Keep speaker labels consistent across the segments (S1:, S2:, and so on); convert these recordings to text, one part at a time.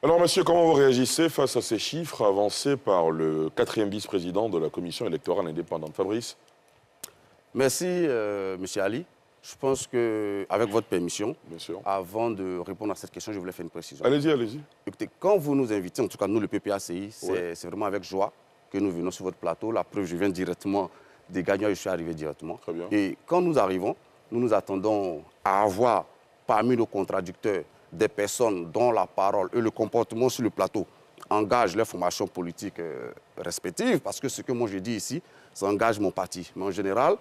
S1: Alors, monsieur, comment vous réagissez face à ces chiffres avancés par le 4e vice-président de la Commission électorale indépendante, Fabrice?
S2: Merci, monsieur Ali. Je pense qu'avec votre permission,
S1: Bien sûr.
S2: avant de répondre à cette question, je voulais faire une précision.
S1: Allez-y, allez-y.
S2: Écoutez, quand vous nous invitez, en tout cas nous, le PPACI, c'est vraiment avec joie que nous venons sur votre plateau. La preuve, je viens directement des gagnants et je suis arrivé directement.
S1: Très bien.
S2: Et quand nous arrivons, nous nous attendons à avoir parmi nos contradicteurs des personnes dont la parole et le comportement sur le plateau engagent leurs formations politiques respectives, parce que ce que moi je dis ici, ça engage mon parti. Mais en général,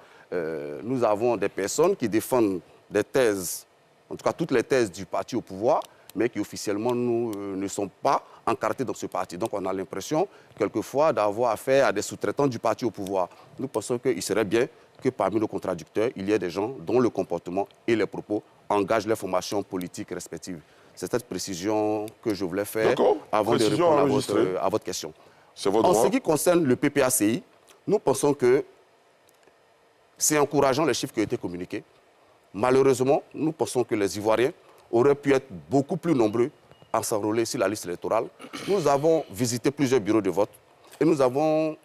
S2: nous avons des personnes qui défendent des thèses, en tout cas toutes les thèses du parti au pouvoir, mais qui officiellement ne sont pas encartés dans ce parti. Donc on a l'impression, quelquefois, d'avoir affaire à des sous-traitants du parti au pouvoir. Nous pensons qu'il serait bien que parmi nos contradicteurs, il y ait des gens dont le comportement et les propos engagent les formations politiques respectives. C'est cette précision que je voulais faire avant de répondre à votre question.
S1: C'est votre droit.
S2: En ce qui concerne le PPACI, nous pensons que c'est encourageant les chiffres qui ont été communiqués. Malheureusement, nous pensons que les Ivoiriens auraient pu être beaucoup plus nombreux à s'enrôler sur la liste électorale. Nous avons visité plusieurs bureaux de vote et nous avons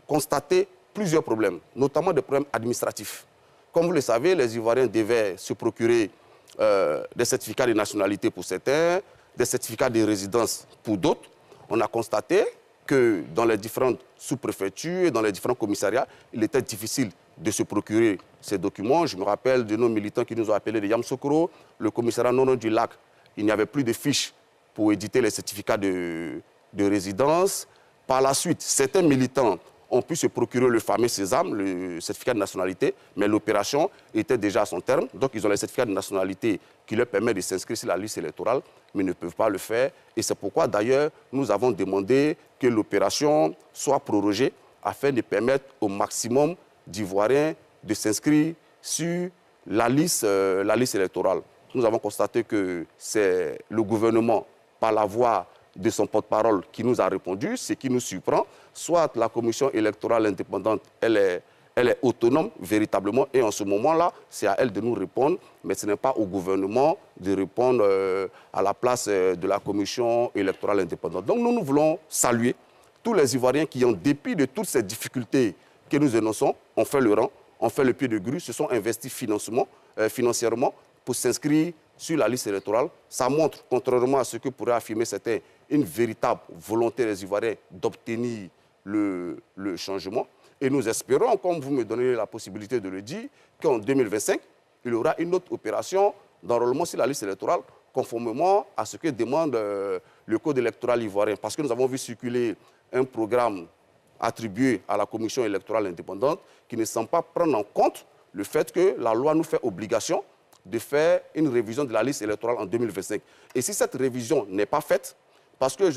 S2: constaté plusieurs problèmes, notamment des problèmes administratifs. Comme vous le savez, les Ivoiriens devaient se procurer des certificats de nationalité pour certains, des certificats de résidence pour d'autres. On a constaté que dans les différentes sous-préfectures et dans les différents commissariats, il était difficile de se procurer ces documents. Je me rappelle de nos militants qui nous ont appelés de Yamsoukro, le commissariat Nono du Lac. Il n'y avait plus de fiches pour éditer les certificats de résidence. Par la suite, certains militants ont pu se procurer le fameux Sésame, le certificat de nationalité, mais l'opération était déjà à son terme. Donc, ils ont les certificats de nationalité qui leur permettent de s'inscrire sur la liste électorale, mais ne peuvent pas le faire. Et c'est pourquoi, d'ailleurs, nous avons demandé que l'opération soit prorogée afin de permettre au maximum d'Ivoiriens de s'inscrire sur la liste électorale. Nous avons constaté que c'est le gouvernement, par la voix de son porte-parole, qui nous a répondu, ce qui nous surprend. Soit la commission électorale indépendante, elle est autonome véritablement, et en ce moment-là, c'est à elle de nous répondre, mais ce n'est pas au gouvernement de répondre à la place de la commission électorale indépendante. Donc nous voulons saluer tous les Ivoiriens qui, en dépit de toutes ces difficultés que nous énonçons, ont fait le rang, ont fait le pied de grue, se sont investis financièrement pour s'inscrire sur la liste électorale. Ça montre, contrairement à ce que pourraient affirmer certains, une véritable volonté des Ivoiriens d'obtenir le changement. Et nous espérons, comme vous me donnez la possibilité de le dire, qu'en 2025, il y aura une autre opération d'enrôlement sur la liste électorale, conformément à ce que demande le code électoral ivoirien. Parce que nous avons vu circuler un programme attribué à la commission électorale indépendante qui ne semble pas prendre en compte le fait que la loi nous fait obligation de faire une révision de la liste électorale en 2025. Et si cette révision n'est pas faite, parce que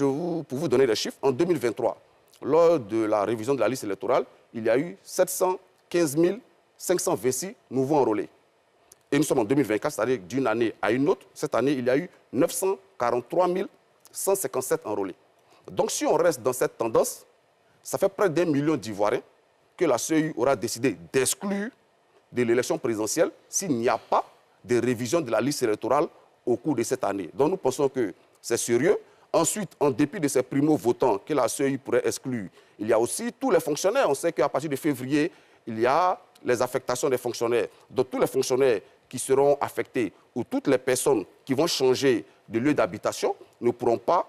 S2: pour vous donner des chiffres, en 2023, lors de la révision de la liste électorale, il y a eu 715 526 nouveaux enrôlés. Et nous sommes en 2024, c'est-à-dire d'une année à une autre. Cette année, il y a eu 943 157 enrôlés. Donc si on reste dans cette tendance, ça fait près d'1 million d'Ivoiriens que la CEI aura décidé d'exclure de l'élection présidentielle s'il n'y a pas de révision de la liste électorale au cours de cette année. Donc nous pensons que c'est sérieux. Ensuite, en dépit de ces primo-votants que la CEI pourrait exclure, il y a aussi tous les fonctionnaires. On sait qu'à partir de février, il y a les affectations des fonctionnaires. Donc tous les fonctionnaires qui seront affectés ou toutes les personnes qui vont changer de lieu d'habitation ne pourront pas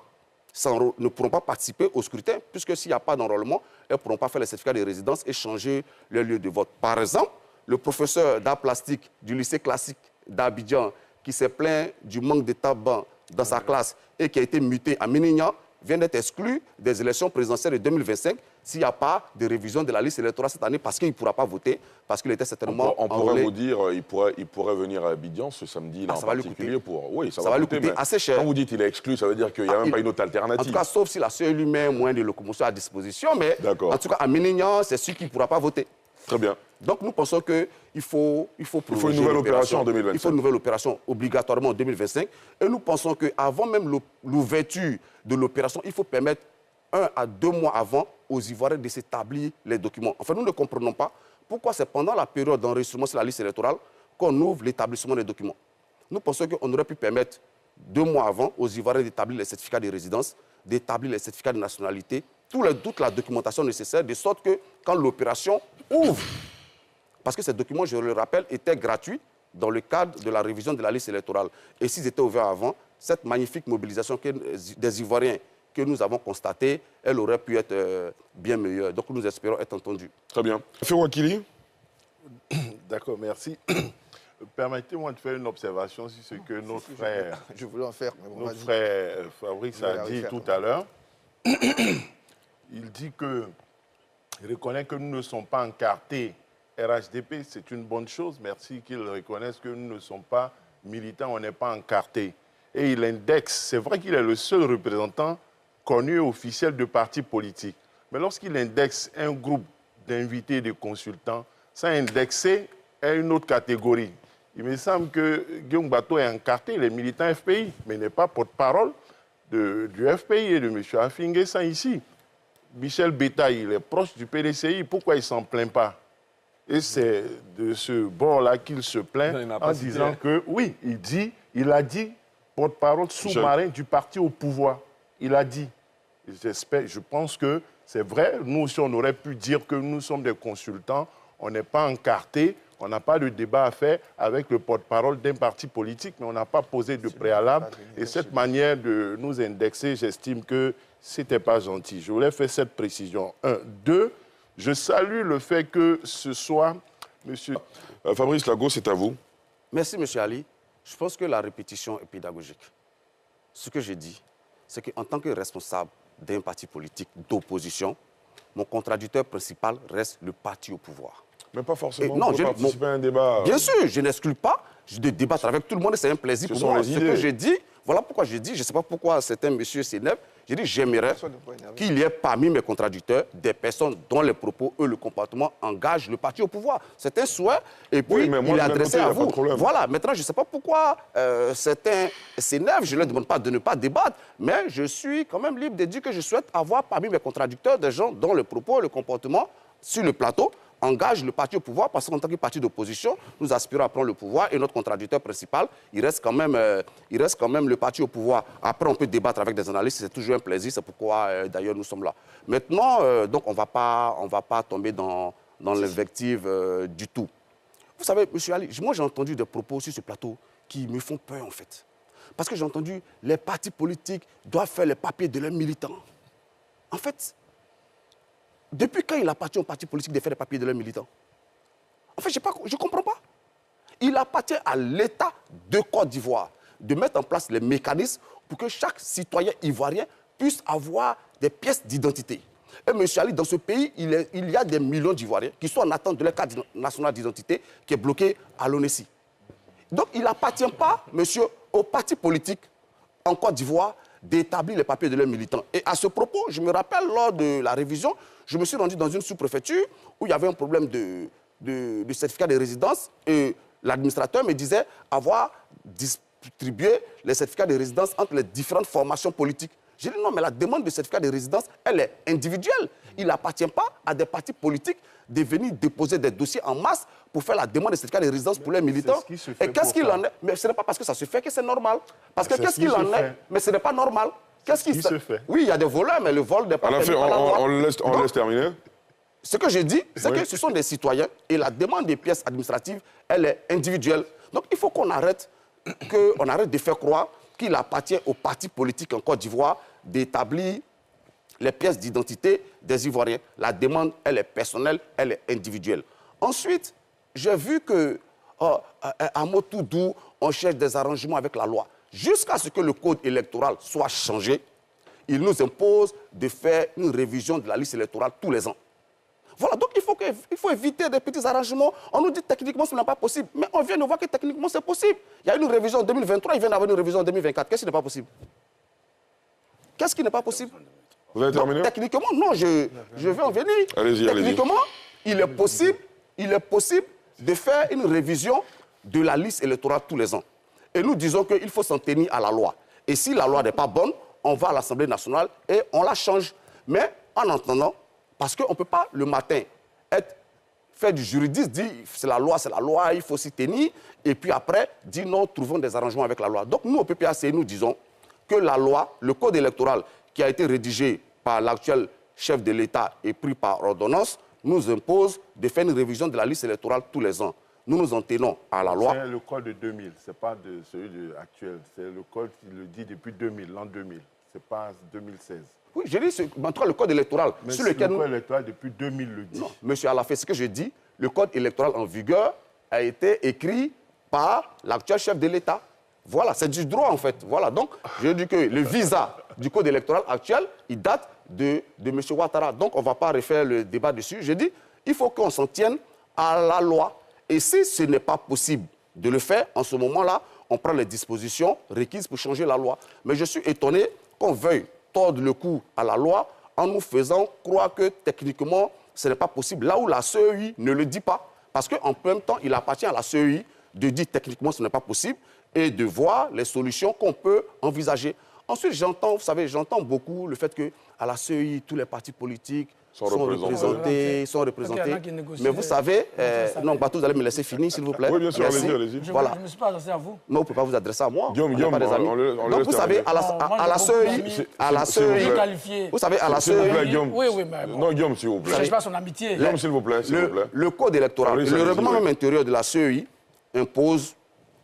S2: participer au scrutin, puisque s'il n'y a pas d'enrôlement, elles ne pourront pas faire les certificats de résidence et changer leur lieu de vote. Par exemple, le professeur d'art plastique du lycée classique d'Abidjan, qui s'est plaint du manque de tabac dans sa classe et qui a été muté à Ménignan, vient d'être exclu des élections présidentielles de 2025 s'il n'y a pas de révision de la liste électorale cette année, parce qu'il ne pourra pas voter, parce qu'il était certainement
S1: on pourrait vous dire, il pourrait venir à Abidjan ce samedi-là en particulier pour... Oui, ça va lui coûter
S2: assez cher.
S1: Quand vous dites qu'il est exclu, ça veut dire qu'il n'y a même pas une autre alternative.
S2: En tout cas, sauf si la CEI lui met moins de locomotion à disposition, mais en tout cas, à Ménignan, c'est sûr qu'il ne pourra pas voter.
S1: Très bien.
S2: Donc nous pensons qu'il faut
S1: une nouvelle opération en 2025.
S2: Il faut une nouvelle opération obligatoirement en 2025. Et nous pensons qu'avant même l'ouverture de l'opération, il faut permettre 1 à 2 mois avant aux Ivoiriens de s'établir les documents. Enfin, nous ne comprenons pas pourquoi c'est pendant la période d'enregistrement sur la liste électorale qu'on ouvre l'établissement des documents. Nous pensons qu'on aurait pu permettre 2 mois avant aux Ivoiriens d'établir les certificats de résidence, d'établir les certificats de nationalité, toute la documentation nécessaire, de sorte que quand l'opération ouvre, parce que ces documents, je le rappelle, étaient gratuits dans le cadre de la révision de la liste électorale. Et s'ils étaient ouverts avant, cette magnifique mobilisation des Ivoiriens que nous avons constatée, elle aurait pu être bien meilleure. Donc nous espérons être entendus.
S1: Très bien. Ferroakili.
S3: D'accord, merci. Permettez-moi de faire une observation sur ce que notre frère,
S4: je voulais en faire, mais bon,
S3: notre frère Fabrice a dit tout à l'heure. Il dit que, il reconnaît que nous ne sommes pas encartés RHDP, c'est une bonne chose. Merci qu'ils reconnaissent que nous ne sommes pas militants, on n'est pas encartés. Et il indexe, c'est vrai qu'il est le seul représentant connu et officiel de parti politique. Mais lorsqu'il indexe un groupe d'invités et de consultants, ça indexé à une autre catégorie. Il me semble que Guillaume Bato est encarté, il est militant FPI, mais il n'est pas porte-parole du FPI et de M. Afinguessan ici. Michel Bétail, il est proche du PDCI, pourquoi il ne s'en plaint pas? Et c'est de ce bord-là qu'il se plaint en disant que, oui, il a dit porte-parole sous-marin du parti au pouvoir. Il a dit. J'espère, je pense que c'est vrai. Nous aussi, on aurait pu dire que nous sommes des consultants, on n'est pas encartés, on n'a pas de débat à faire avec le porte-parole d'un parti politique, mais on n'a pas posé de préalable. Et cette manière de nous indexer, j'estime que ce n'était pas gentil. Je voulais faire cette précision. 1. 2, je salue le fait que ce soit monsieur...
S1: Fabrice Lago, c'est à vous.
S2: Merci, M. Ali. Je pense que la répétition est pédagogique. Ce que j'ai dit, c'est qu'en tant que responsable d'un parti politique d'opposition, mon contradicteur principal reste le parti au pouvoir.
S1: Mais pas forcément.
S2: Non,
S1: je participer à un débat.
S2: Bien sûr, je n'exclus pas de débattre avec tout le monde, c'est un plaisir pour moi. Ce que j'ai dit, voilà pourquoi j'ai dit, je ne sais pas pourquoi certains monsieur s'énervent, j'ai dit j'aimerais qu'il y ait parmi mes contradicteurs des personnes dont les propos et le comportement engagent le parti au pouvoir. C'est un souhait et puis
S1: oui, mais moi,
S2: il est adressé à vous.
S1: Voilà,
S2: maintenant je ne sais pas pourquoi certains s'énervent, je ne leur demande pas de ne pas débattre, mais je suis quand même libre de dire que je souhaite avoir parmi mes contradicteurs des gens dont le propos et le comportement sur le plateau engage le parti au pouvoir, parce qu'en tant que parti d'opposition, nous aspirons à prendre le pouvoir et notre contradicteur principal, il reste quand même le parti au pouvoir. Après, on peut débattre avec des analystes, c'est toujours un plaisir, c'est pourquoi d'ailleurs nous sommes là. Maintenant, donc on va pas tomber dans l'invective du tout. Vous savez, M. Ali, moi j'ai entendu des propos sur ce plateau qui me font peur en fait. Parce que j'ai entendu les partis politiques doivent faire les papiers de leurs militants. En fait, depuis quand il appartient au parti politique de faire les papiers de leurs militants? En fait, je ne comprends pas. Il appartient à l'État de Côte d'Ivoire de mettre en place les mécanismes pour que chaque citoyen ivoirien puisse avoir des pièces d'identité. Et M. Ali, dans ce pays, il y a des millions d'Ivoiriens qui sont en attente de leur carte nationale d'identité qui est bloqué à l'ONESI. Donc, il n'appartient pas, monsieur, au parti politique en Côte d'Ivoire d'établir les papiers de leurs militants. Et à ce propos, je me rappelle, lors de la révision, je me suis rendu dans une sous-préfecture où il y avait un problème de certificat de résidence et l'administrateur me disait avoir distribué les certificats de résidence entre les différentes formations politiques. J'ai dit non, mais la demande de certificat de résidence, elle est individuelle. Il n'appartient pas à des partis politiques de venir déposer des dossiers en masse pour faire la demande de certificat de résidence pour les militants. Et qu'est-ce qu'il en est? Mais ce n'est pas parce que ça se fait que c'est normal. Parce que qu'est-ce qu'il en est? Mais ce n'est pas normal. Qu'est-ce qui se fait? Oui, il y a des voleurs, mais le vol n'est pas permis par la loi.
S1: On laisse terminer.
S2: Ce que je dis, c'est que ce sont des citoyens et la demande des pièces administratives, elle est individuelle. Donc il faut qu'on arrête de faire croire qu'il appartient aux partis politiques en Côte d'Ivoire d'établir les pièces d'identité des Ivoiriens. La demande, elle est personnelle, elle est individuelle. Ensuite, j'ai vu qu'à Motoudou, on cherche des arrangements avec la loi. Jusqu'à ce que le code électoral soit changé, il nous impose de faire une révision de la liste électorale tous les ans. Voilà, donc il faut éviter des petits arrangements. On nous dit techniquement ce n'est pas possible, mais on vient de voir que techniquement c'est possible. Il y a une révision en 2023, il vient d'avoir une révision en 2024. Qu'est-ce qui n'est pas possible? Qu'est-ce qui n'est pas possible?
S1: Vous avez terminé?
S2: Donc, techniquement, non, je vais en venir.
S1: Allez-y,
S2: techniquement, il est possible de faire une révision de la liste électorale tous les ans. Et nous disons qu'il faut s'en tenir à la loi. Et si la loi n'est pas bonne, on va à l'Assemblée nationale et on la change. Mais en entendant, parce qu'on ne peut pas le matin être fait du juridisme, dit c'est la loi, il faut s'y tenir, et puis après, dit non, trouvons des arrangements avec la loi. Donc nous, au PPACI, nous disons que la loi, le code électoral qui a été rédigé par l'actuel chef de l'État et pris par ordonnance, nous impose de faire une révision de la liste électorale tous les ans. Nous nous en tenons à la loi.
S3: C'est le code de 2000, ce n'est pas de celui actuel. C'est le code qui le dit depuis 2000, l'an 2000. Ce n'est pas 2016.
S2: Oui, je dis, en tout cas, le code électoral
S3: Mais
S2: sur lequel
S3: le code électoral depuis 2000 le dit.
S2: Non, monsieur Alafé, ce que je dis, le code électoral en vigueur a été écrit par l'actuel chef de l'État. Voilà, c'est du droit en fait. Voilà, donc je dis que le visa du code électoral actuel, il date de M. Ouattara. Donc on ne va pas refaire le débat dessus. Je dis, il faut qu'on s'en tienne à la loi. Et si ce n'est pas possible de le faire, en ce moment-là, on prend les dispositions requises pour changer la loi. Mais je suis étonné qu'on veuille tordre le cou à la loi en nous faisant croire que techniquement, ce n'est pas possible. Là où la CEI ne le dit pas. Parce qu'en même temps, il appartient à la CEI de dire techniquement ce n'est pas possible et de voir les solutions qu'on peut envisager. Ensuite, j'entends, vous savez, j'entends beaucoup le fait qu'à la CEI, tous les partis politiques sont représentés. Mais vous savez, non, Batou, vous allez me laisser finir, s'il vous plaît.
S1: Oui, bien sûr, allez-y.
S2: Voilà.
S4: Je ne me suis pas adressé à vous.
S2: Non, vous ne pouvez pas vous adresser à moi.
S1: Guillaume,
S2: on pas des amis. Donc, vous savez, à la CEI, vous savez, à la CEI...
S4: Oui, mais bon.
S1: Non, Guillaume, s'il vous plaît.
S4: Je ne cherche pas son amitié.
S1: Guillaume, s'il vous plaît.
S2: Le code électoral,
S1: Allez-y,
S2: le règlement
S1: ouais.
S2: même intérieur de la CEI impose,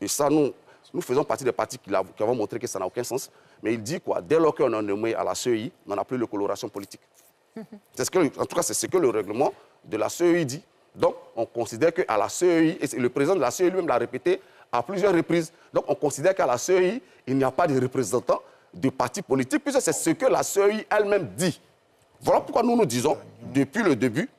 S2: et ça, nous faisons partie des partis qui avons montré que ça n'a aucun sens, mais il dit quoi? Dès lors qu'on est nommé à la CEI, on n'a plus de coloration politique. En tout cas, c'est ce que le règlement de la CEI dit. Donc, on considère qu'à la CEI, et le président de la CEI lui-même l'a répété à plusieurs reprises, donc on considère qu'à la CEI, il n'y a pas de représentants de partis politiques, puisque c'est ce que la CEI elle-même dit. Voilà pourquoi nous nous disons, depuis le début,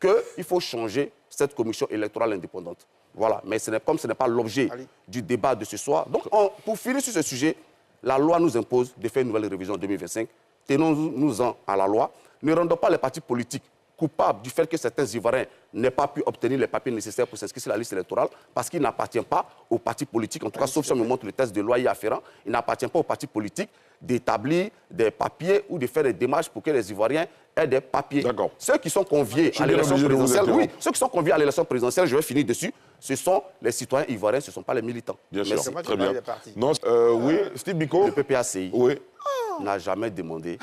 S2: qu'il faut changer cette commission électorale indépendante. Voilà, mais comme ce n'est pas l'objet du débat de ce soir. Donc, pour finir sur ce sujet, la loi nous impose de faire une nouvelle révision en 2025. Tenons-nous-en à la loi. Ne rendons pas les partis politiques coupables du fait que certains Ivoiriens n'aient pas pu obtenir les papiers nécessaires pour s'inscrire sur la liste électorale, parce qu'il n'appartient pas aux partis politiques, en tout cas, sauf si on me montre le test de loi y afférent, il n'appartient pas aux partis politiques d'établir des papiers ou de faire des démarches pour que les Ivoiriens aient des papiers.
S1: D'accord.
S2: Ceux qui sont conviés à l'élection présidentielle, oui, ceux qui sont conviés à l'élection présidentielle, je vais finir dessus, ce sont les citoyens ivoiriens, ce ne sont pas les militants.
S1: Bien sûr, très bien.
S5: Non,
S1: oui, Steve Biko.
S2: Le PPACI
S1: Oui.
S2: n'a jamais demandé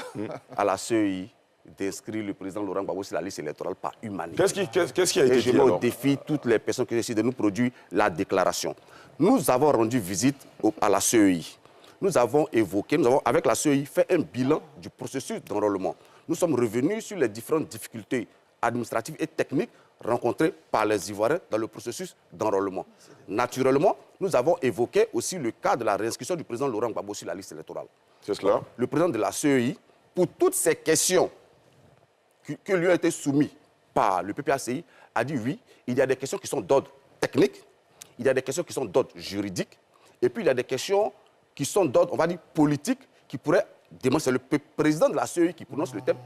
S2: à la CEI d'inscrire le président Laurent Gbagbo sur la liste électorale par humanité.
S1: Qu'est-ce qui a été
S2: Et
S1: dit
S2: je mets au
S1: alors?
S2: défi toutes les personnes qui décident de nous produire la déclaration. Nous avons rendu visite à la CEI. Nous avons avec la CEI, fait un bilan du processus d'enrôlement. Nous sommes revenus sur les différentes difficultés administratives et techniques rencontrées par les Ivoiriens dans le processus d'enrôlement. Naturellement, nous avons évoqué aussi le cas de la réinscription du président Laurent Gbagbo sur la liste électorale.
S1: C'est cela.
S2: Le président de la CEI, pour toutes ces questions qui lui ont été soumises par le PPACI, a dit oui, il y a des questions qui sont d'ordre technique, il y a des questions qui sont d'ordre juridique, et puis il y a des questions qui sont d'ordre, on va dire, politique, qui pourraient demander. C'est le président de la CEI qui prononce le thème.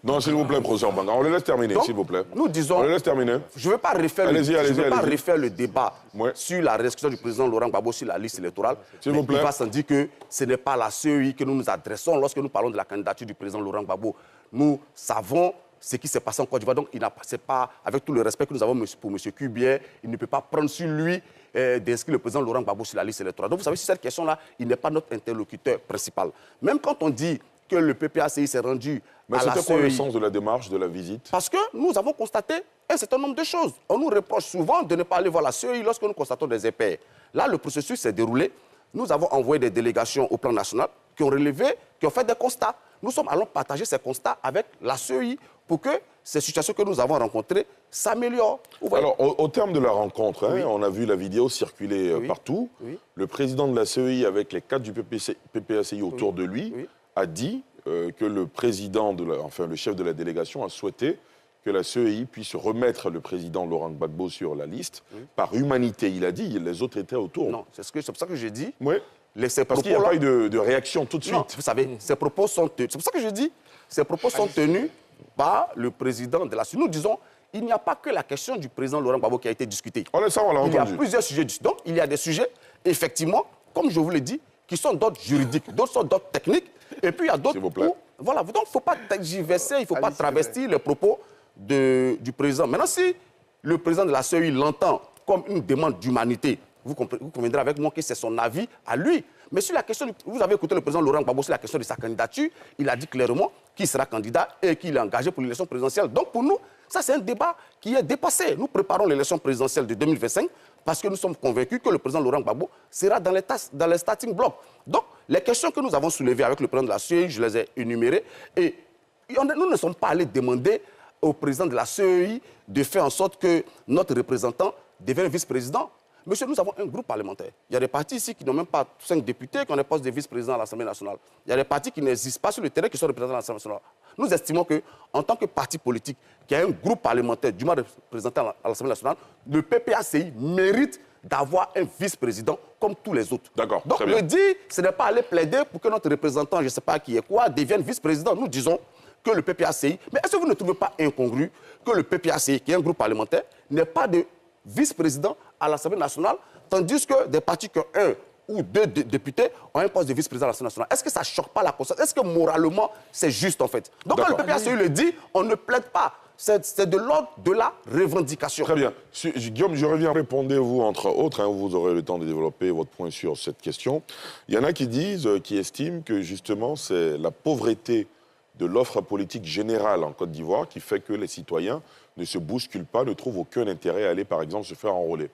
S1: Non, s'il vous plaît, professeur Banga, on le laisse terminer, s'il vous plaît.
S2: Nous disons...
S1: On le laisse terminer.
S2: Je ne veux pas refaire, refaire le débat
S1: Ouais.
S2: sur la réinscription du président Laurent Gbagbo sur la liste électorale.
S1: S'il vous plaît.
S2: Il va sans dire que ce n'est pas la CEI que nous nous adressons lorsque nous parlons de la candidature du président Laurent Gbagbo. Nous savons ce qui s'est passé en Côte d'Ivoire. Donc, c'est pas, avec tout le respect que nous avons pour M. Kubier, il ne peut pas prendre sur lui d'inscrire le président Laurent Gbagbo sur la liste électorale. Donc, vous savez, sur cette question-là, il n'est pas notre interlocuteur principal. Même quand on dit que le PPACI s'est rendu
S1: Mais
S2: à la
S1: c'était quoi le
S2: CEI,
S1: sens de la démarche, de la visite?
S2: parce que nous avons constaté un certain nombre de choses. On nous reproche souvent de ne pas aller voir la CEI lorsque nous constatons des impairs. Là, le processus s'est déroulé. Nous avons envoyé des délégations au plan national qui ont relevé, qui ont fait des constats. Nous sommes allés partager ces constats avec la CEI pour que ces situations que nous avons rencontrées s'améliorent.
S1: Alors, au terme de la rencontre, hein, on a vu la vidéo circuler partout.
S2: Oui.
S1: Le président de la CEI, avec les cadres du PPACI autour de lui, a dit que le président, le chef de la délégation, a souhaité que la CEI puisse remettre le président Laurent Gbagbo sur la liste. Par humanité, il a dit, les autres étaient autour.
S2: Non, c'est pour ça que j'ai dit.
S1: Oui. Parce qu'il n'y a pas eu de réaction tout de suite.
S2: Non, vous savez, ces propos sont tenus. C'est pour ça que je dis, ces propos sont tenus par le président de la CEI. Nous disons, il n'y a pas que la question du président Laurent Gbagbo qui a été discutée.
S1: On l'a entendu.
S2: Il y a plusieurs sujets. Donc, il y a des sujets, effectivement, comme je vous l'ai dit, qui sont d'ordre juridique, d'autres sont d'ordre technique, et puis il y a d'autres où... Voilà, donc il ne faut pas tergiverser, il ne faut pas travestir les propos du président. Maintenant, si le président de la CEI l'entend comme une demande d'humanité, vous conviendrez avec moi que c'est son avis à lui. Mais sur la question, vous avez écouté le président Laurent Gbagbo sur la question de sa candidature, il a dit clairement qu'il sera candidat et qu'il est engagé pour l'élection présidentielle. Donc pour nous, ça c'est un débat qui est dépassé. Nous préparons l'élection présidentielle de 2025 parce que nous sommes convaincus que le président Laurent Gbagbo sera dans les starting blocks. Donc les questions que nous avons soulevées avec le président de la CEI, je les ai énumérées et nous ne sommes pas allés demander au président de la CEI de faire en sorte que notre représentant devienne vice-président. Monsieur, nous avons un groupe parlementaire. Il y a des partis ici qui n'ont même pas 5 députés, qui ont des postes de vice-président à l'Assemblée nationale. Il y a des partis qui n'existent pas sur le terrain, qui sont représentés à l'Assemblée nationale. Nous estimons qu'en tant que parti politique, qui a un groupe parlementaire du moins représenté à l'Assemblée nationale, le PPACI mérite d'avoir un vice-président comme tous les autres.
S1: D'accord.
S2: Donc, le dire, ce n'est pas aller plaider pour que notre représentant, je ne sais pas qui est quoi, devienne vice-président. Nous disons que le PPACI... Mais est-ce que vous ne trouvez pas incongru que le PPACI, qui est un groupe parlementaire, n'ait pas de vice-président à l'Assemblée nationale, tandis que des partis qui ont 1 ou 2 députés ont un poste de vice-président à l'Assemblée nationale? Est-ce que ça ne choque pas la conscience? Est-ce que moralement, c'est juste en fait? Donc quand le PPACI le dit, on ne plaide pas. C'est de l'ordre de la revendication.
S1: Très bien. Guillaume, je reviens, répondez-vous entre autres, vous aurez le temps de développer votre point sur cette question. Il y en a qui disent, qui estiment que justement c'est la pauvreté de l'offre politique générale en Côte d'Ivoire qui fait que les citoyens ne se bousculent pas, ne trouvent aucun intérêt à aller, par exemple, se faire enrôler.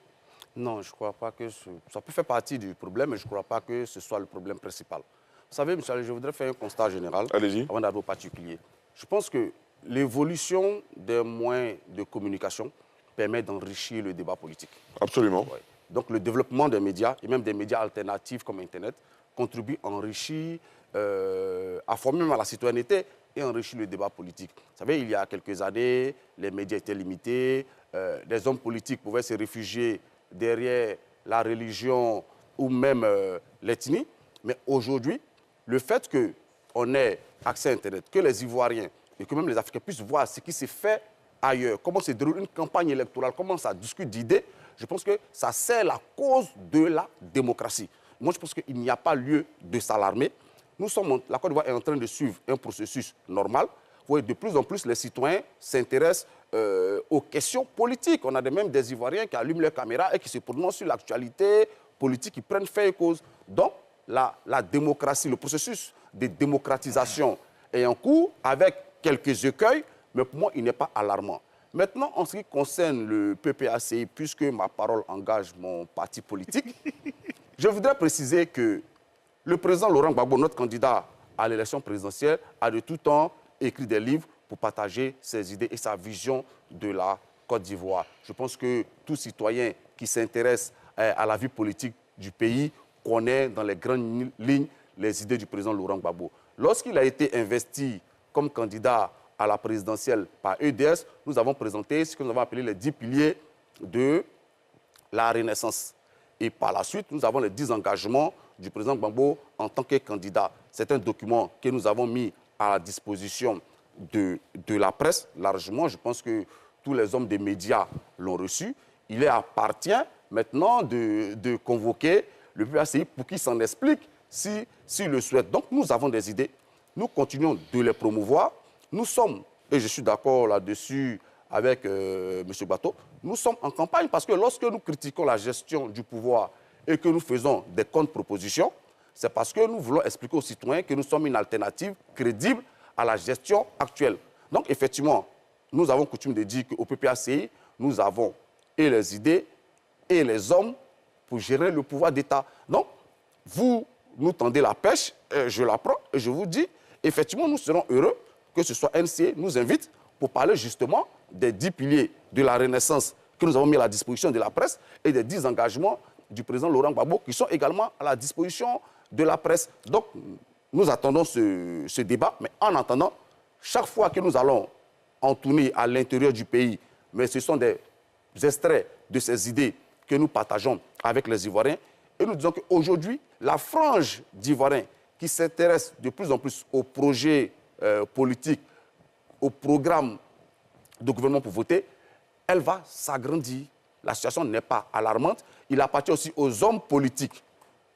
S2: Non, je ne crois pas que ça peut faire partie du problème, mais je ne crois pas que ce soit le problème principal. Vous savez, Michel, je voudrais faire un constat général avant d'aller au particulier. Je pense que l'évolution des moyens de communication permet d'enrichir le débat politique.
S1: Absolument.
S2: Ouais. Donc le développement des médias, et même des médias alternatifs comme Internet, contribue à enrichir, à former même à la citoyenneté et enrichir le débat politique. Vous savez, il y a quelques années, les médias étaient limités, les hommes politiques pouvaient se réfugier derrière la religion ou même l'ethnie. Mais aujourd'hui, le fait qu'on ait accès à Internet, que les Ivoiriens et que même les Africains puissent voir ce qui s'est fait ailleurs, comment se déroule une campagne électorale, comment ça discute d'idées, je pense que ça sert la cause de la démocratie. Moi, je pense qu'il n'y a pas lieu de s'alarmer. La Côte d'Ivoire est en train de suivre un processus normal. Vous voyez, de plus en plus, les citoyens s'intéressent aux questions politiques. On a même des Ivoiriens qui allument leurs caméras et qui se prononcent sur l'actualité politique, qui prennent fait et cause. Donc, la démocratie, le processus de démocratisation est en cours avec quelques écueils, mais pour moi, il n'est pas alarmant. Maintenant, en ce qui concerne le PPACI, puisque ma parole engage mon parti politique, je voudrais préciser que le président Laurent Gbagbo, notre candidat à l'élection présidentielle, a de tout temps écrit des livres pour partager ses idées et sa vision de la Côte d'Ivoire. Je pense que tout citoyen qui s'intéresse à la vie politique du pays connaît dans les grandes lignes les idées du président Laurent Gbagbo. Lorsqu'il a été investi comme candidat à la présidentielle par EDS, nous avons présenté ce que nous avons appelé les 10 piliers de la Renaissance. Et par la suite, nous avons les 10 engagements du président Gbagbo en tant que candidat. C'est un document que nous avons mis à la disposition de la presse largement. Je pense que tous les hommes des médias l'ont reçu. Il appartient maintenant de convoquer le PPACI pour qu'il s'en explique s'il le souhaite. Donc nous avons des idées. Nous continuons de les promouvoir. Nous sommes, et je suis d'accord là-dessus avec M. Bateau, nous sommes en campagne parce que lorsque nous critiquons la gestion du pouvoir et que nous faisons des contre-propositions, c'est parce que nous voulons expliquer aux citoyens que nous sommes une alternative crédible à la gestion actuelle. Donc effectivement, nous avons coutume de dire qu'au PPACI, nous avons et les idées et les hommes pour gérer le pouvoir d'État. Donc, vous nous tendez la pêche, je la prends et je vous dis, effectivement, nous serons heureux que ce soit NCA nous invite pour parler justement des 10 piliers de la Renaissance que nous avons mis à la disposition de la presse et des 10 engagements du président Laurent Gbagbo qui sont également à la disposition de la presse. Donc, nous attendons ce débat, mais en attendant, chaque fois que nous allons en tournée à l'intérieur du pays, mais ce sont des extraits de ces idées que nous partageons avec les Ivoiriens, et nous disons qu'aujourd'hui, la frange d'Ivoiriens qui s'intéresse de plus en plus aux projets politiques, au programme de gouvernement pour voter, elle va s'agrandir. La situation n'est pas alarmante. Il appartient aussi aux hommes politiques,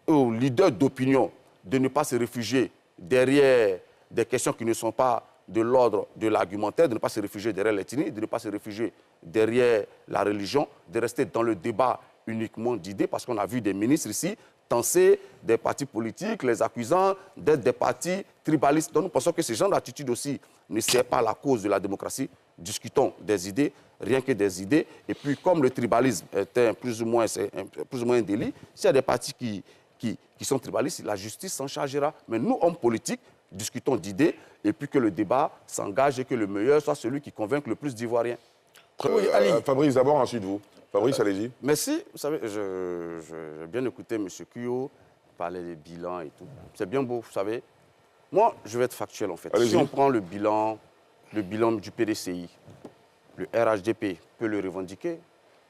S2: aux leaders d'opinion, de ne pas se réfugier derrière des questions qui ne sont pas de l'ordre de l'argumentaire, de ne pas se réfugier derrière l'ethnie, de ne pas se réfugier derrière la religion, de rester dans le débat uniquement d'idées, parce qu'on a vu des ministres ici tenser des partis politiques, les accusant d'être des partis tribalistes. Donc nous pensons que ce genre d'attitude aussi ne sert pas à la cause de la démocratie. Discutons des idées, rien que des idées. Et puis comme le tribalisme est plus ou moins un délit, s'il y a des partis qui sont tribalistes, la justice s'en chargera. Mais nous, hommes politiques, discutons d'idées et puis que le débat s'engage et que le meilleur soit celui qui convainc le plus d'Ivoiriens.
S4: Oui, allez.
S1: Fabrice, d'abord, ensuite vous. Fabrice, allez-y.
S2: Merci. Vous savez, j'ai bien écouté M. Kuyo parler des bilans et tout. C'est bien beau, vous savez. Moi, je vais être factuel, en fait. Si on prend le bilan du PDCI, le RHDP peut le revendiquer,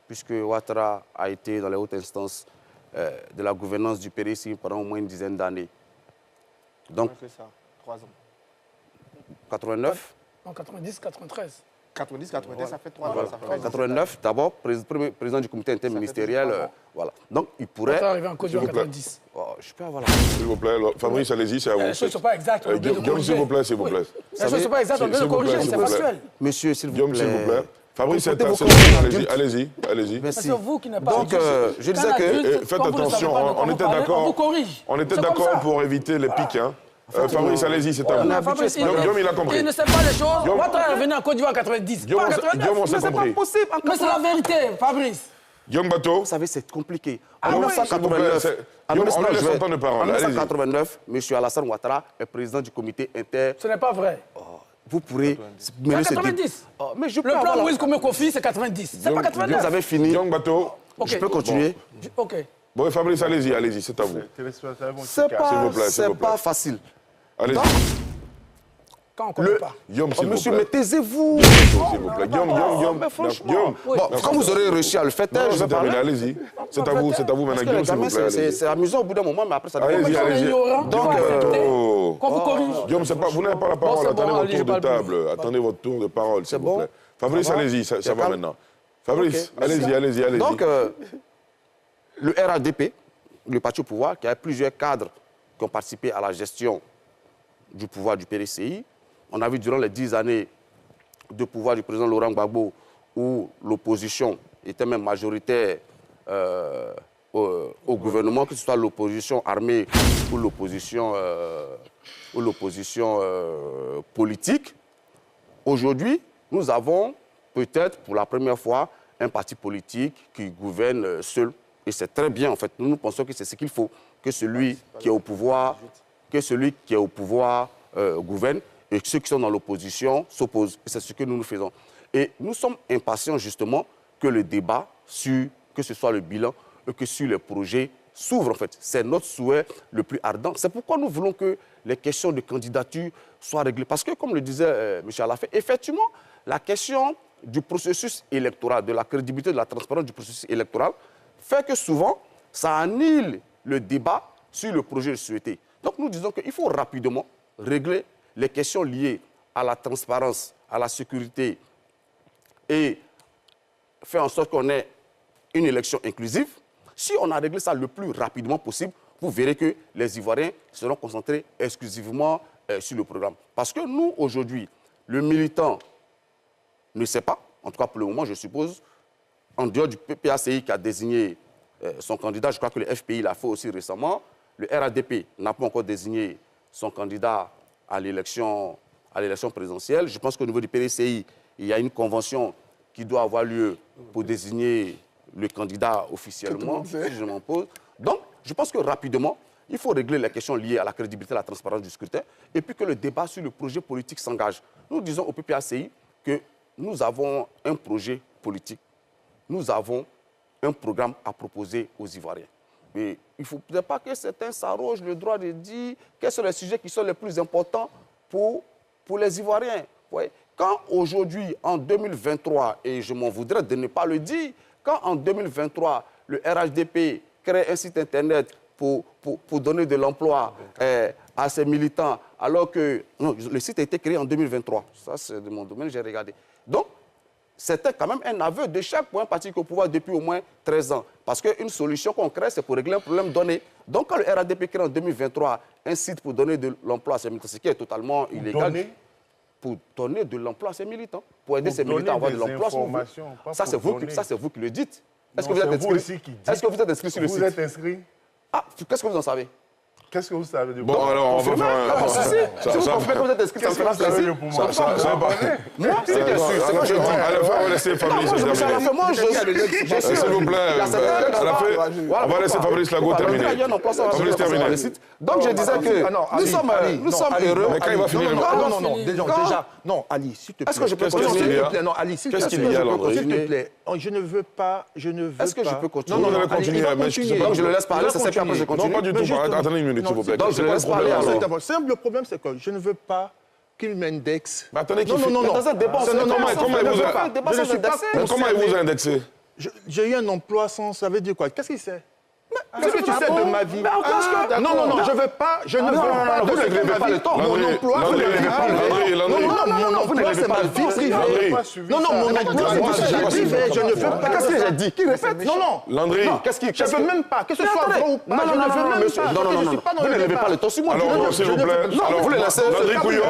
S2: puisque Ouattara a été dans les hautes instances de la gouvernance du PDCI pendant au moins une dizaine d'années. Donc,
S5: c'est ça, 3 ans.
S2: 89.
S4: En 90, 93.
S5: 90, 90, ça fait 3 ans.
S2: Voilà.
S5: Ça fait
S2: 89, d'abord, président du comité interministériel. Voilà. Donc, il pourrait...
S4: Quand arrivé en Côte d'Ivoire en 90.
S2: Oh, je peux avoir
S1: S'il vous plaît, Fabrice, allez-y, c'est à vous.
S4: Les choses ne sont pas exactes. on vient de
S1: Guillaume, s'il vous plaît, s'il vous plaît.
S4: Les choses ne sont pas exactes, on vient de corriger, c'est factuel.
S2: Monsieur, s'il vous
S1: Guillaume,
S2: plaît.
S1: s'il vous plaît. Fabrice, c'est allez-y.
S2: Merci.
S4: C'est vous qui n'êtes pas...
S2: Donc, je disais que...
S1: Faites attention, on était d'accord.
S4: On vous corrige.
S1: On était d'accord pour éviter les pics. Fabrice, allez-y, c'est à vous. Guillaume, il a compris.
S4: Il ne sait pas les choses. Ouattara est revenu en Côte d'Ivoire en 90.
S1: Guillaume, on s'est compris.
S4: Mais c'est la vérité, Fabrice.
S1: Guillaume Bateau.
S2: Vous savez, c'est compliqué.
S1: En 1989,
S2: en 1989, M. Alassane Ouattara est président du comité inter...
S4: Ce n'est pas vrai.
S2: Vous pourrez...
S4: C'est 90.
S2: Mais je peux
S4: Le plan
S2: avoir
S4: Moïse Koumé Kofi, c'est 90. C'est pas 89.
S2: Vous avez fini.
S1: Guillaume Bateau.
S2: Je peux continuer.
S4: OK.
S1: Bon, Fabrice, allez-y, c'est à vous.
S2: C'est pas facile.
S1: Allez-y.
S4: Quand on ne connaît pas.
S1: Guillaume, s'il vous
S2: Monsieur,
S1: plaît.
S2: mais taisez-vous.
S1: S'il vous plaît. Guillaume.
S2: Mais franchement.
S1: Guillaume.
S2: Bon, quand vous aurez réussi à le faire,
S1: Non,
S2: je vais parler.
S1: allez-y. C'est à vous maintenant. Guillaume, s'il vous plaît.
S2: C'est amusant au bout d'un moment, mais après ça
S1: Allez-y,
S2: devient...
S1: allez-y.
S2: Donc,
S4: Quand vous corrigez.
S1: Guillaume, vous n'avez pas la parole.
S4: c'est bon,
S1: Attendez votre
S4: allez,
S1: tour
S4: je
S1: de
S4: parle
S1: table. Attendez votre tour de parole, s'il vous
S2: bon
S1: plaît. Fabrice,
S2: Ça va
S1: allez-y, ça va
S2: calme
S1: maintenant. Fabrice,
S2: Ok, merci.
S1: allez-y.
S2: Donc, le RADP, le parti au pouvoir, qui a plusieurs cadres qui ont participé à la gestion du pouvoir du PDCI. On a vu durant les 10 années de pouvoir du président Laurent Gbagbo, où l'opposition était même majoritaire au gouvernement, que ce soit l'opposition armée ou l'opposition politique. Aujourd'hui, nous avons peut-être pour la première fois un parti politique qui gouverne seul. Et c'est très bien, en fait. Nous pensons que c'est ce qu'il faut, que celui qui est au pouvoir, gouverne et que ceux qui sont dans l'opposition s'opposent. Et c'est ce que nous faisons. Et nous sommes impatients, justement, que le débat sur, que ce soit le bilan, que sur les projets, s'ouvre, en fait. C'est notre souhait le plus ardent. C'est pourquoi nous voulons que les questions de candidature soient réglées. Parce que, comme le disait M. Alafé, effectivement, la question du processus électoral, de la crédibilité, de la transparence du processus électoral, fait que souvent, ça annule le débat sur le projet souhaité. Donc nous disons qu'il faut rapidement régler les questions liées à la transparence, à la sécurité et faire en sorte qu'on ait une élection inclusive. Si on a réglé ça le plus rapidement possible, vous verrez que les Ivoiriens seront concentrés exclusivement sur le programme. Parce que nous, aujourd'hui, le militant ne sait pas, en tout cas pour le moment, je suppose, en dehors du PPACI qui a désigné son candidat, je crois que le FPI l'a fait aussi récemment, le RADP n'a pas encore désigné son candidat à l'élection présidentielle. Je pense qu'au niveau du PDCI, il y a une convention qui doit avoir lieu pour désigner le candidat officiellement, si je m'en pose. Donc, je pense que rapidement, il faut régler les questions liées à la crédibilité et à la transparence du scrutin, et puis que le débat sur le projet politique s'engage. Nous disons au PPACI que nous avons un projet politique. Nous avons un programme à proposer aux Ivoiriens. Mais il ne faut peut-être pas que certains s'arrogent le droit de dire quels sont les sujets qui sont les plus importants pour les Ivoiriens. Ouais. Quand aujourd'hui, en 2023, et je m'en voudrais de ne pas le dire, quand en 2023, le RHDP crée un site Internet pour donner de l'emploi à ses militants, alors que non, le site a été créé en 2023. Ça, c'est de mon domaine, j'ai regardé. Donc, c'était quand même un aveu d'échec pour un parti qui est au pouvoir depuis au moins 13 ans. Parce qu'une solution qu'on crée, c'est pour régler un problème donné. Donc, quand le RADP crée en 2023 un site pour donner de l'emploi à ses militants, ce qui est totalement illégal. pour donner de l'emploi à ces militants, pour aider ces militants à avoir de l'emploi. Ça, c'est vous qui le dites. Est-ce que vous êtes inscrit? Est-ce que vous êtes inscrit sur le site?
S3: Vous êtes inscrit?
S2: Ah, qu'est-ce que vous en savez?
S3: Qu'est-ce que vous savez de
S1: Bon, alors, on va faire
S2: Si vous confirmez que vous êtes inscrit, ça me fait plaisir.
S1: Moi, c'est
S2: bien sûr, c'est moi je dis.
S1: À la fin, on va laisser Fabrice terminer.
S2: Moi,
S1: S'il vous plaît, à la fin, on va laisser Fabrice Lago terminer. Fabrice terminer.
S2: Donc, je disais que nous sommes heureux.
S1: Mais quand il va finir...
S5: Non, déjà, non, Ali, s'il te plaît.
S2: Est-ce que je peux
S1: Qu'est-ce qu'il y a?
S5: Non, Ali, s'il te
S1: Qu'est-ce qu'il y a, Landry?
S5: S'il te plaît, je ne veux pas,
S2: Est-ce que je peux continuer?
S1: Non, vous allez continuer, mais
S2: Donc, je le laisse parler, ça c'est après je continue.
S1: Non, pas du tout. Attendez une minute, s'il vous plaît.
S2: Donc, je le laisse parler alors.
S5: Le problème, c'est que je ne veux pas qu'il m'indexe.
S1: Attendez,
S5: Non.
S2: Dans un débat,
S1: comment il vous a indexé?
S5: J'ai eu un emploi sans... Ça veut dire quoi? Qu'est-ce qu'il sait? Qu'est-ce que tu sais de ma vie? Non, je ne veux pas. Je ne veux pas.
S2: Vous ne levez pas le ton.
S5: Mon emploi, vous ne levez pas le ton. Non, mon emploi, c'est ma vie privée. Non, mon emploi, c'est ma vie privée. Je ne veux pas.
S2: Qu'est-ce que j'ai dit? Qui répète?
S5: Non.
S1: Landry.
S5: Je ne veux même pas. Que ce soit vrai ou pas, je ne veux même pas.
S2: Non. Vous ne levez pas le ton sur moi.
S1: Alors, s'il vous plaît.
S2: Non, vous le laissez.
S1: Landry Couillon.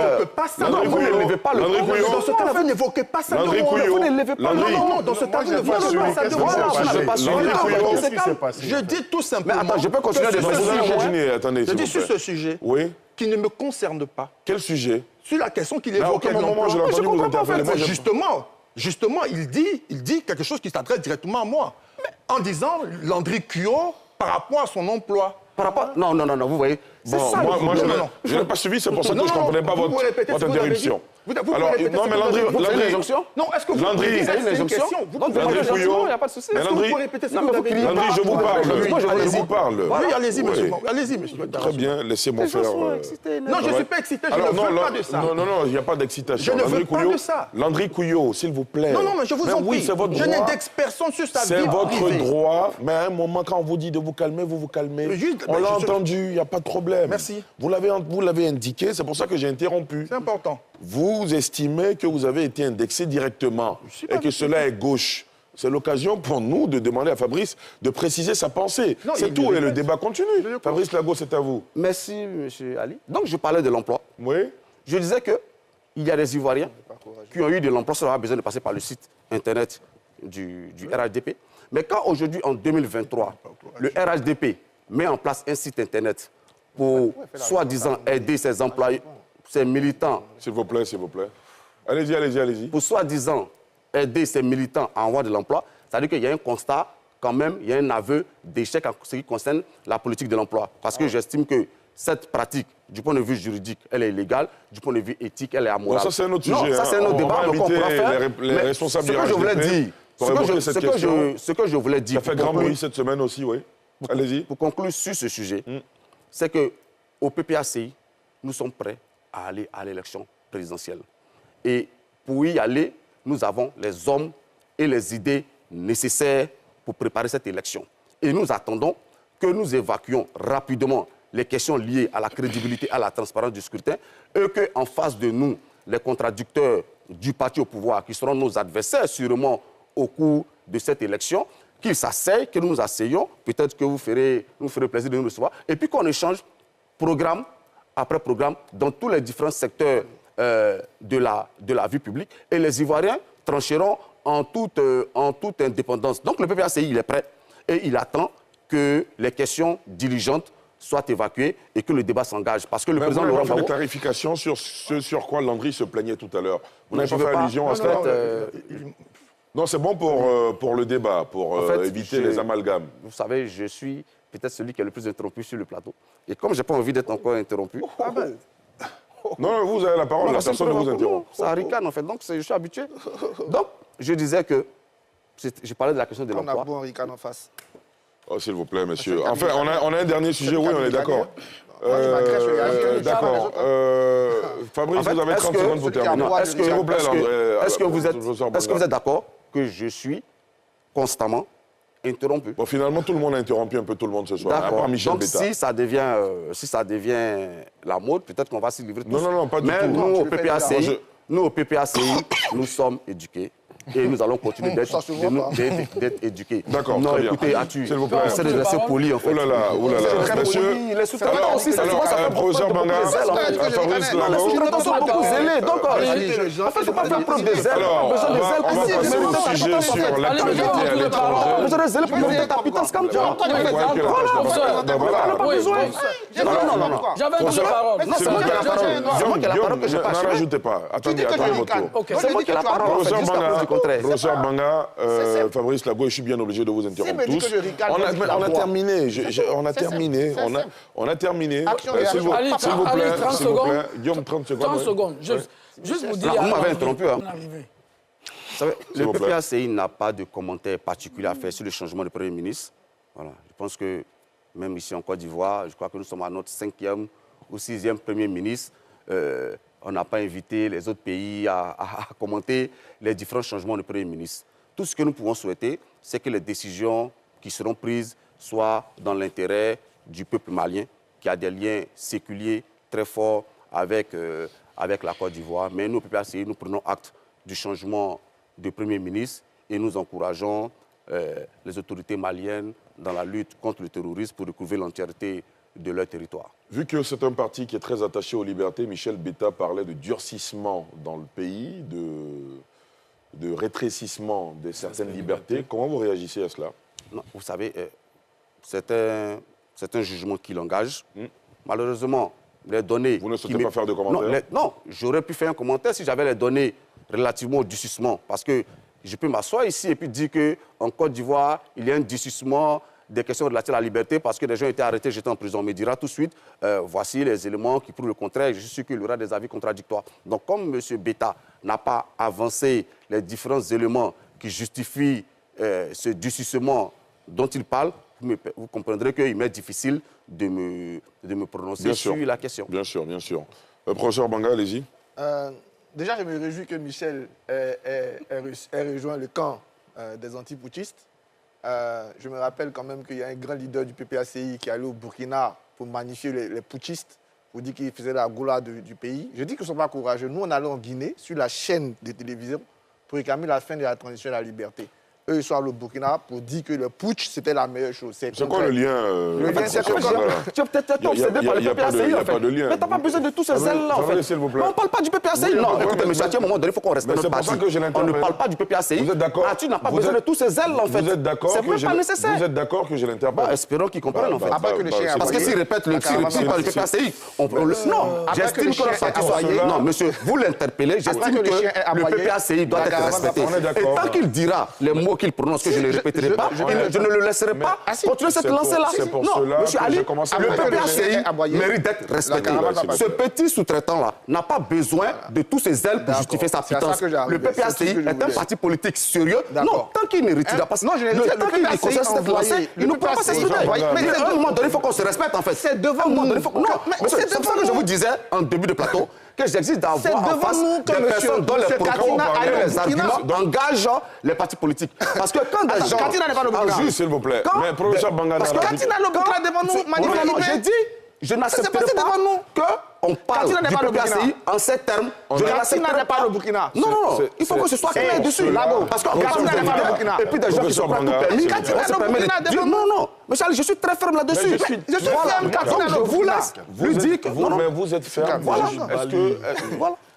S2: Vous ne levez pas le ton.
S5: Dans ce cas-là, vous n'évoquez pas ça de
S1: Landry
S5: moi.
S1: Couillon.
S2: Vous ne levez pas le ton.
S5: Non, dans ce cas, vous n'évoquez pas ça de moi.
S1: Qu'est-ce qui s'est passé?
S5: Je dis tout simplement.
S2: Mais attends, je peux continuer de
S1: Vous allez continuer, attendez,
S5: Je
S1: s'il
S5: dis
S1: vous
S5: sur
S1: plaît.
S5: ce sujet
S1: Oui.
S5: qui ne me concerne pas.
S1: Quel sujet?
S5: Sur la question qu'il
S1: Mais à
S5: évoquait
S1: aucun
S5: de
S1: moment, je l'ai
S5: l'emploi.
S1: entendu vous interpeller. Moi, je-
S5: Justement, il dit quelque chose qui s'adresse directement à moi. En disant Landry Couillon par rapport à son emploi.
S2: Par rapport... Non, vous voyez.
S1: Bon, moi, je n'ai pas suivi, c'est pour ça que je ne comprenais pas votre interruption. Alors, non, mais Landry,
S5: Non, est-ce que vous
S1: Landry,
S5: pouvez
S2: c'est une injonction. Donc,
S1: Landry Couillon,
S2: il n'y a pas de souci.
S1: mais Landry,
S5: vous répéter ce que
S2: Non,
S5: vous
S2: mais
S5: avez dit?
S1: Landry, je vous parle.
S2: Moi,
S1: Je vous parle.
S5: Oui, allez-y, monsieur.
S1: Oui.
S5: Allez-y, monsieur.
S1: Très bien, laissez-moi faire...
S5: Non, je ne suis pas excité, je ne
S1: Alors,
S5: veux pas de ça.
S1: non, il n'y a pas d'excitation.
S5: Je ne veux
S1: Landry
S5: pas
S1: Couillon,
S5: de ça.
S1: Landry Couillon, s'il vous plaît.
S5: Non, mais je vous en
S1: oui,
S5: prie.
S1: c'est votre
S5: Je
S1: droit.
S5: n'indexe personne sur sa vie
S1: C'est votre
S5: privée.
S1: droit, mais à un moment, quand on vous dit de vous calmer, vous vous calmez. On l'a entendu, il n'y a pas de problème.
S5: Merci.
S1: Vous l'avez indiqué, c'est pour ça que j'ai interrompu.
S5: C'est important.
S1: Vous estimez que vous avez été indexé directement et que cela est gauche. C'est l'occasion pour nous de demander à Fabrice de préciser sa pensée.
S5: Non,
S1: C'est
S5: il
S1: tout,
S5: le
S1: et le
S5: répète.
S1: débat continue. Fabrice Lago, c'est à vous.
S2: Merci, monsieur Ali. Donc, je parlais de l'emploi.
S1: Oui.
S2: Je disais qu'il y a des Ivoiriens qui ont eu de l'emploi sans avoir besoin de passer par le site Internet du RHDP. Mais quand aujourd'hui, en 2023, le RHDP met en place un site Internet pour, soi-disant, aider ses employés, ses militants...
S1: S'il vous plaît, s'il vous plaît. Allez-y.
S2: Pour, soi-disant, aider ses militants à avoir de l'emploi, c'est-à-dire qu'il y a un constat, quand même, il y a un aveu d'échec en ce qui concerne la politique de l'emploi. Parce que j'estime que cette pratique, du point de vue juridique, elle est illégale, du point de vue éthique, elle est amorale.
S1: Bon, ça, c'est un autre
S2: Non,
S1: sujet.
S2: ça, c'est un autre débat, donc on pourra faire.
S1: Les responsables du
S2: ce que je voulais dire, ce que je voulais dire...
S1: Ça fait grand bruit cette semaine aussi, oui. Allez-y.
S2: Pour conclure sur ce sujet, c'est qu'au PPACI, nous sommes prêts à aller à l'élection présidentielle. Et pour y aller, nous avons les hommes et les idées nécessaires pour préparer cette élection. Et nous attendons que nous évacuions rapidement les questions liées à la crédibilité, à la transparence du scrutin, et qu'en face de nous, les contradicteurs du parti au pouvoir, qui seront nos adversaires sûrement au cours de cette élection, qu'ils s'asseyent, que nous nous asseyons, peut-être que nous ferez plaisir de nous recevoir, et puis qu'on échange programme après programme dans tous les différents secteurs de la vie publique. Et les Ivoiriens trancheront en toute indépendance. Donc le PPACI, il est prêt et il attend que les questions diligentes soient évacuées et que le débat s'engage. Parce que le président Laurent
S1: Gbagbo... Vous n'avez pas fait
S2: Gbagbo...
S1: des clarifications sur ce sur quoi Landry se plaignait tout à l'heure. Vous n'avez pas fait allusion à cela? Non, c'est bon pour le débat, pour éviter les amalgames.
S2: Vous savez, je suis peut-être celui qui est le plus interrompu sur le plateau. Et comme je n'ai pas envie d'être encore interrompu...
S1: Non, vous avez la parole, la personne ne vous interrompt.
S2: Ça ricane, en fait, donc je suis habitué. Donc, je disais que... Je parlais de la question de l'emploi.
S5: On a bon ricane en face.
S1: Oh, s'il vous plaît, monsieur. Enfin, on a un dernier sujet, oui, on est d'accord. D'accord. Fabrice,
S2: En fait,
S1: vous avez 30 secondes pour terminer. S'il vous plaît,
S2: est-ce que vous êtes d'accord que je suis constamment interrompu?
S1: Bon, finalement, tout le monde a interrompu un peu tout le monde ce soir, à part Michel
S2: Donc,
S1: Béta.
S2: si ça devient la mode, peut-être qu'on va s'y livrer tous.
S1: Non, pas du tout.
S2: Mais nous, au PPACI, nous sommes éduqués. et nous allons continuer d'être éduqués.
S1: D'accord,
S2: non,
S1: très bien.
S2: écoutez, Atu,
S1: s'il vous plaît.
S2: c'est de rester poli en fait.
S1: Oh là là, oh là là. Monsieur,
S2: Les sous-traitants aussi, ça fait
S1: professeur Banga, Fabrice Lago.
S2: Les sous-traitants sont beaucoup zélés, donc en fait, il ne faut pas faire preuve de zèle.
S1: Alors, on va passer au sujet sur l'actualité à l'étranger.
S2: Vous avez zèle pour mériter ta pitance comme toi.
S4: J'avais un tour de parole.
S1: Non, c'est moi qui ai la parole. N'en rajoutez pas. Attendez votre tour.
S2: C'est moi qui ai la parole.
S1: Professeur Banga, Fabrice Lago, je suis bien obligé de vous interrompre tous. On a terminé. On a terminé. S'il vous plaît. Guillaume, 30 secondes.
S4: 30 secondes. Juste vous dire.
S2: Vous m'avez interrompu. Vous savez, le PPACI n'a pas de commentaire particulier à faire sur le changement de Premier ministre. Voilà. Je pense que même ici en Côte d'Ivoire, je crois que nous sommes à notre 5e ou 6e Premier ministre. On n'a pas invité les autres pays à commenter les différents changements de Premier ministre. Tout ce que nous pouvons souhaiter, c'est que les décisions qui seront prises soient dans l'intérêt du peuple malien, qui a des liens séculiers très forts avec la Côte d'Ivoire. Mais nous, au PPACI, nous prenons acte du changement de Premier ministre et nous encourageons les autorités maliennes dans la lutte contre le terrorisme pour recouvrer l'entièreté de leur territoire.
S1: Vu que c'est un parti qui est très attaché aux libertés, Michel Betta parlait de durcissement dans le pays, de rétrécissement de certaines libertés. Comment vous réagissez à cela?
S2: Non, vous savez, c'est un jugement qui l'engage. Malheureusement, les données...
S1: Vous ne souhaitez pas faire de commentaires?
S2: Non, j'aurais pu faire un commentaire si j'avais les données relativement au durcissement. Parce que je peux m'asseoir ici et puis dire qu'en Côte d'Ivoire, il y a un durcissement des questions relatives à la liberté parce que des gens ont été arrêtés, jetés en prison. On me dira tout de suite, voici les éléments qui prouvent le contraire. Je suis sûr qu'il y aura des avis contradictoires. Donc, comme M. Betta n'a pas avancé les différents éléments qui justifient ce durcissement dont il parle, vous comprendrez qu'il m'est difficile de me prononcer sur la question.
S1: Bien sûr, bien sûr. Professeur Banga, allez-y.
S6: Déjà, je me réjouis que Michel ait rejoint le camp des antiputschistes. Je me rappelle quand même qu'il y a un grand leader du PPACI qui est allé au Burkina pour magnifier les putschistes, pour dire qu'il faisait la goula du pays. Je dis qu'ils ne sont pas courageux. Nous, on allait en Guinée, sur la chaîne de télévision, pour réclamer la fin de la transition à la liberté. Eux, ils sont allés au Burkina pour dire que le putsch, c'était la meilleure chose.
S1: C'est quoi le lien
S2: Le lien, c'est que tu es peut-être obsédé par le PPACI. Il n'y a pas de lien. Mais tu n'as pas besoin de tous ces zèles-là, en fait.
S1: S'il vous plaît.
S2: On ne parle pas du PPACI. Non, écoutez, monsieur, à un moment donné, il faut qu'on respecte notre parti. On ne parle pas du PPACI.
S1: Vous êtes d'accord?
S2: Tu n'as pas besoin de tous ces zèles, en fait.
S1: Vous êtes d'accord?
S2: C'est même pas nécessaire.
S1: Vous êtes d'accord que je l'interpelle?
S2: Espérons qu'ils comprennent, en fait.
S6: Parce
S2: que s'ils répètent le PPACI, non, j'estime que notre parti soit... Non, monsieur, vous l'interpellez, j'estime que le PPACI doit être respecté. Et tant qu'il dira les mots qu'il prononce, que je ne répéterai pas, je ne le laisserai pas continuer cette lancée-là. Non, monsieur Ali, le PPACI mérite d'être respecté. Ce petit sous-traitant-là n'a pas besoin de tous ces ailes pour justifier sa pitance. Le PPACI est un parti politique sérieux. Non, tant qu'il ne retire pas...
S6: Non, je l'ai dit,
S2: tant qu'il ne conseille cette lancée, il ne peut pas s'exprimer. Mais à un moment donné, il faut qu'on se respecte, en fait. C'est devant nous. Non, c'est pour ça que je vous disais en début de plateau que j'existe d'avoir en face des personnes dont les propos et les arguments engagent les partis politiques. Parce que quand des gens...
S6: Katina n'est pas le Burkina.
S1: Juste, s'il vous plaît. Mais professeur Banga...
S6: Parce que Katina le Burkina devant nous, magnifiquement.
S2: J'ai dit, je n'accepterai pas qu'on parle du PPACI en ces termes. Je
S6: n'accepterai pas le Burkina.
S2: Non, il faut que ce soit clair dessus. Parce que Katina n'est pas le Burkina. Et puis des gens qui sont prêts à tout permis.
S6: Katina le Burkina devant nous.
S2: Non, monsieur Ali, je suis très ferme là-dessus.
S6: Je suis ferme, Katina le Burkina.
S2: Lui dis que...
S1: Mais vous êtes ferme.
S2: Voilà.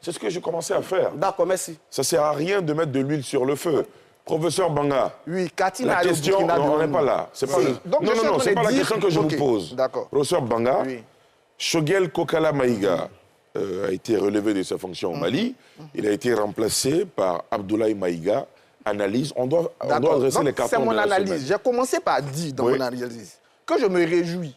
S1: C'est ce que j'ai commencé à faire.
S2: D'accord, merci.
S1: Ça ne sert à rien de mettre de l'huile sur le feu. Professeur Banga,
S6: oui, Katina
S1: la question, on n'est pas là. C'est pas non, c'est pas la question que je vous pose.
S6: D'accord.
S1: Professeur Banga, Choguel Kokala Maïga a été relevé de ses fonctions au Mali. Il a été remplacé par Abdoulaye Maïga. Analyse, on doit adresser les cartons.
S6: C'est mon analyse. J'ai commencé par dire dans mon analyse que je me réjouis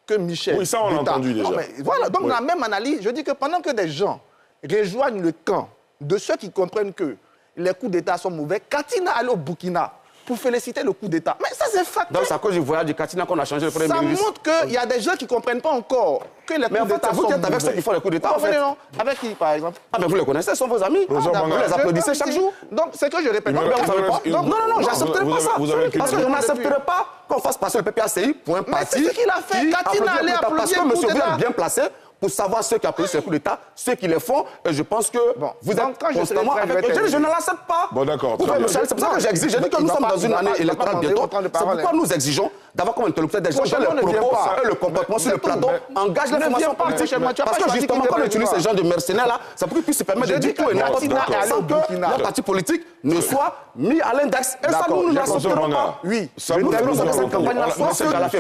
S6: que Michel...
S1: Oui, ça on l'a entendu déjà.
S6: Non, mais voilà, donc dans la même analyse, je dis que pendant que des gens rejoignent le camp de ceux qui comprennent que les coups d'État sont mauvais, Katina allait au Burkina pour féliciter le coup d'État. Mais ça, c'est factuel.
S2: Donc, c'est à cause du voyage de Katina qu'on a changé le Premier ministre.
S6: Ça montre qu'il y a des gens qui ne comprennent pas encore que les coups d'État sont mauvais.
S2: Vous êtes avec ceux qui font les coups d'État, en fait.
S6: Non, avec qui, par exemple?
S2: Ah, mais vous les connaissez, ce sont vos amis. Vous les applaudissez chaque jour.
S6: Donc, c'est que je répète.
S2: Non, j'accepterai pas ça. Parce que je n'accepterai pas qu'on fasse passer le PPACI pour un parti.
S6: Mais c'est ce qu'il a fait. Katina allait applaudir le coup d'État.
S2: Parce que monsieur, vous êtes bien placé pour savoir ceux qui applaudissent ces coups d'État, ceux qui les font. Et je pense que vous êtes constamment avec eux. Je ne l'accepte pas.
S1: Bon, d'accord.
S2: C'est pour ça que j'exige. Je dis que nous sommes dans une année électorale bientôt. C'est pourquoi nous exigeons d'avoir comme interlocuteur des gens dont les propos et le comportement sur le plateau engagent les formations politiques. Parce que justement, quand on utilise ces gens de mercenaires-là, ça peut qu'ils puissent se permettre de dire tout et n'importe quoi sans que leur parti politique ne soit mis à l'index. Et ça, nous ne l'accepterons pas. Oui, nous faisons cette campagne-là.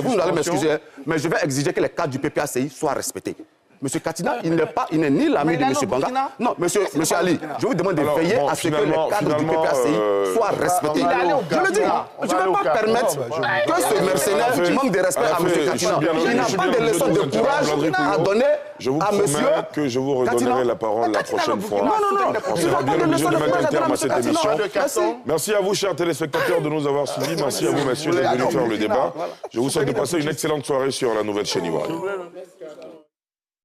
S2: Vous allez m'excuser, mais je vais exiger que les cadres du PPACI soient respectés. Monsieur Katina, il n'est ni l'ami de Monsieur Banga. Non, monsieur Ali, je vous demande de veiller à ce que les cadres du PPACI soient respectés. Je le dis, je ne vais pas permettre que ce mercenaire manque de respect à Monsieur Katina. Il n'a pas de leçon de courage à donner à Monsieur
S1: Katina. Que je vous redonnerai la parole la prochaine fois.
S2: Non.
S1: On sera bien obligé de mettre un terme à cette émission. Merci à vous, chers téléspectateurs, de nous avoir suivis. Merci à vous, messieurs, d'être venus faire le débat. Je vous souhaite de passer une excellente soirée sur la nouvelle chaîne Ivoire.